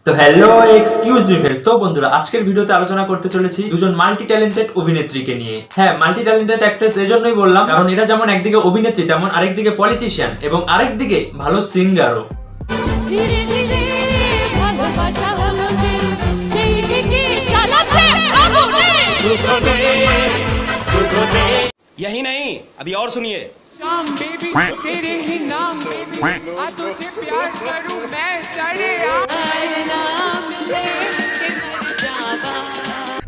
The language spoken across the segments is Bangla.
তো হ্যালো এক্সকিউজ মি ফ্রেন্ডস, তো বন্ধুরা আজকের ভিডিওতে আলোচনা করতে চলেছি দুজন মাল্টি ট্যালেন্টেড অভিনেত্রীকে নিয়ে। হ্যাঁ, মাল্টি ট্যালেন্টেড অ্যাক্ট্রেস এজন্যই বললাম কারণ এরা যেমন একদিকে অভিনেত্রী তেমন আরেকদিকে পলিটিশিয়ান এবং আরেকদিকে ভালো সিঙ্গারও। ধীরে ধীরে ভালোবাসা হলো যে সেই থেকে চালাতে আগুনে यही नहीं अभी और सुनिए। शाम बेबी तेरे ही नाम बेबी आ तुझे प्यार करूं मैं चढ़े নাম लेके मर जावा।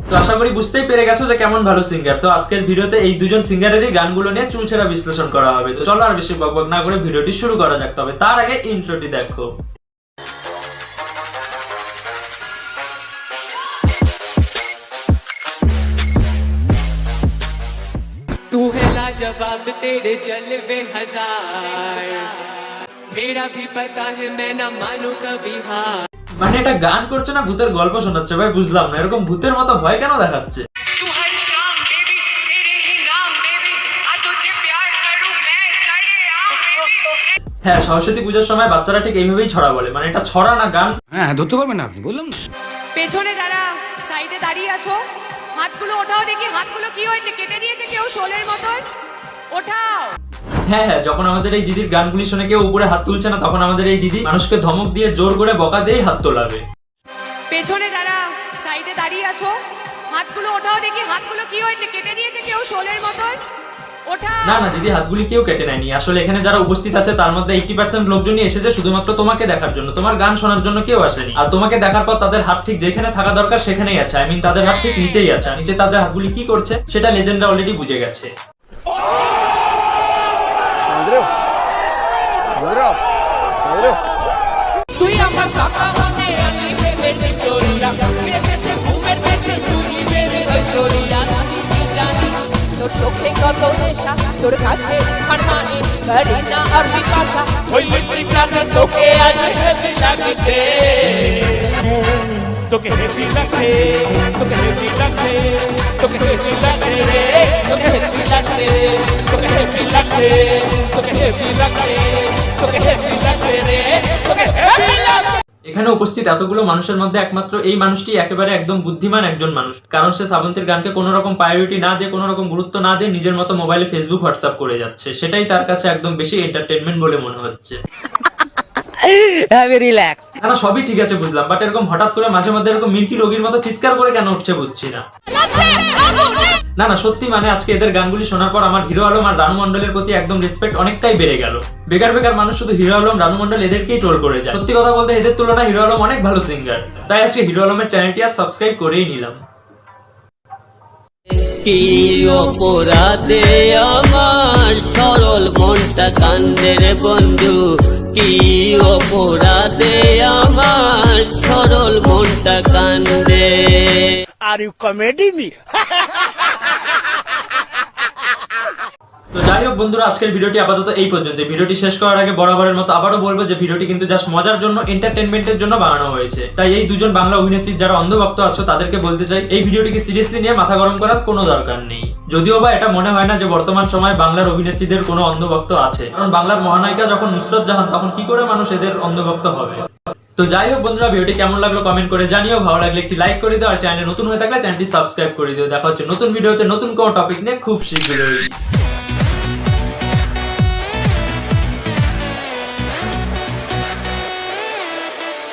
তো আশা করি বুঝতেই পেরে গেছো যে কেমন ভালো সিঙ্গার। তো আজকের ভিডিওতে এই দুজন সিঙ্গারেরই গানগুলো নিয়ে চুলছেরা বিশ্লেষণ করা হবে। তো চলো আর বেশি বকবক না করে ভিডিওটি শুরু করা যাক। তবে তার আগে ইন্ট্রোটি দেখো। तू है लाजवाब तेरे जलवे हजार मेरा भी पता है मैं ना मानू कभी हार। মানে এটা গান করছে না ভূতের গল্প শোনাচ্ছে ভাই, বুঝলাম না এরকম ভূতের মতো ভয় কেন দেখাচ্ছে। तू हर शाम बेबी तेरे ही नाम बेबी आ तुझे प्यार करूं मैं चढ़े बेबी। হ্যাঁ, সরস্বতী পূজার সময় বাচ্চারা ঠিক এইভাবেই ছড়া বলে। মানে এটা ছড়া না গান। হ্যাঁ ধরতে পারবেন না আপনি, বললাম না। পেছনে যারা সাইডে দাঁড়িয়ে আছো হাতগুলো ওঠাও দেখি, হাতগুলো কি হয়েছে, কেটে দিয়েছে কেউ শোলের মতন? ওঠাও। হ্যাঁ হ্যাঁ, যখন আমাদের এই দিদির গানগুলি শুনে কেউ উপরে হাত তুলছে না তখন আমাদের এই দিদি মানুষকে ধমক দিয়ে জোর করে বকা দিয়েই হাত তোলাবে। পেছনে যারা সাইডে দাঁড়িয়ে আছো হাতগুলো ওঠাও দেখি, হাতগুলো কি হয়েছে, কেটে দিয়েছে কেউ শোলের মতন? ওঠাও। না না দিদি, হাতগুলি কেউ কেটে নেয়নি। আসলে এখানে যারা উপস্থিত আছে তার মধ্যে 80% লোকজনই এসেছে শুধুমাত্র তোমাকে দেখার জন্য, তোমার গান শোনার জন্য কেউ আসেনি। আর তোমাকে দেখার পর তাদের হাত ঠিক যেখানে থাকা দরকার সেখানেই আছে। আই মিন তাদের হাত ঠিক নিচেই আছে। আর নিচে তাদের হাতগুলি কি করছে সেটা লেজেন্ডরা অলরেডি বুঝে গেছে। তুই আমার কাকা মনে আমি প্রেমের ভিক্টোরিয়া ফিরে শেষে ঘুমের দেশে তুই মেরে ঐশ্বরিয়া তুই জানি তোর চোখে কত নেশা তোর কাছে হারমানি করিনা আর বিপাশা ওই লিপস্টিকটাতে তোকে আজ হেভি লাগছে তোকে হেভি লাগছে, তোকে হেভি লাগছে, তোকে হেভি লাগছে রে, তোকে হেভি লাগছে তোকে হেভি লাগছে তোকে হেভি লাগছে তোকে হেভি লাগছে রে তোকে হেভি লাগছে। এখানে উপস্থিত এতগুলো মানুষের মধ্যে একমাত্র এই মানুষটি একেবারে একদম বুদ্ধিমান একজন মানুষ, কারণ সে শ্রাবন্তীর গানকে কোনো রকম প্রায়োরিটি না দিয়ে কোনো রকম গুরুত্ব না দিয়ে নিজের মতো মোবাইলে ফেসবুক হোয়াটসঅ্যাপ করে যাচ্ছে। সেটাই তার কাছে একদম বেশি এন্টারটেইনমেন্ট বলে মনে হচ্ছে। না সবই ঠিক আছে বুঝলাম, বাট এরকম হঠাৎ করে মাঝে মধ্যে এরকম মিল্কি রোগীর মতো চিৎকার করে কেন উঠছে বুঝছি না। না না সত্যি, মানে আজকে এদের গানগুলি শোনার পর আমার হিরো আলম আর রানু মন্ডলের প্রতি একদম রেসপেক্ট অনেকটাই বেড়ে গেল। বেকার বেকার মানুষ শুধু হিরো আলম রানু মন্ডল এদেরকেই ট্রোল করে যায়। সত্যি কথা বলতে এদের তুলনায় হিরো আলম অনেক ভালো সিঙ্গার। তাই আজকে হিরো আলমের চ্যানেলটি আর সাবস্ক্রাইব করেই নিলাম। কি অপরাধে আমার সরল মনটা কান্দে রে বন্ধু, কি অপরাধে আমার সরল মনটা কান্দে। Are you comedy me? তো যাই হোক বন্ধুরা, আজকের ভিডিওটি আপাতত এই পর্যন্ত। ভিডিওটি শেষ করার আগে বরাবরের মতো আবারও বলবো যে ভিডিওটি কিন্তু জাস্ট মজার জন্য, এন্টারটেইনমেন্টের জন্য বানানো হয়েছে। তাই এই দুজন বাংলা অভিনেত্রীর যারা অন্ধভক্ত আছো তাদেরকে বলতে চাই এই ভিডিওটিকে সিরিয়াসলি নিয়ে মাথা গরম করার কোনো দরকার নেই। যদিও বা এটা মনে হয় না যে বর্তমান সময়ে বাংলার অভিনেত্রীদের কোনো অন্ধভক্ত আছে, কারণ বাংলার মহানায়িকা যখন নুসরত জাহান তখন কি করে মানুষ এদের অন্ধভক্ত হবে। তো যাই হোক বন্ধুরা, ভিডিওটি কেমন লাগলো কমেন্ট করে জানিও। ভালো লাগলে একটি লাইক করে দিও, আর চ্যানেলে নতুন হয়ে থাকলে চ্যানেলটি সাবস্ক্রাইব করে দিও। দেখা হচ্ছে নতুন ভিডিওতে নতুন কোনো টপিক নিয়ে খুব শীঘ্রই।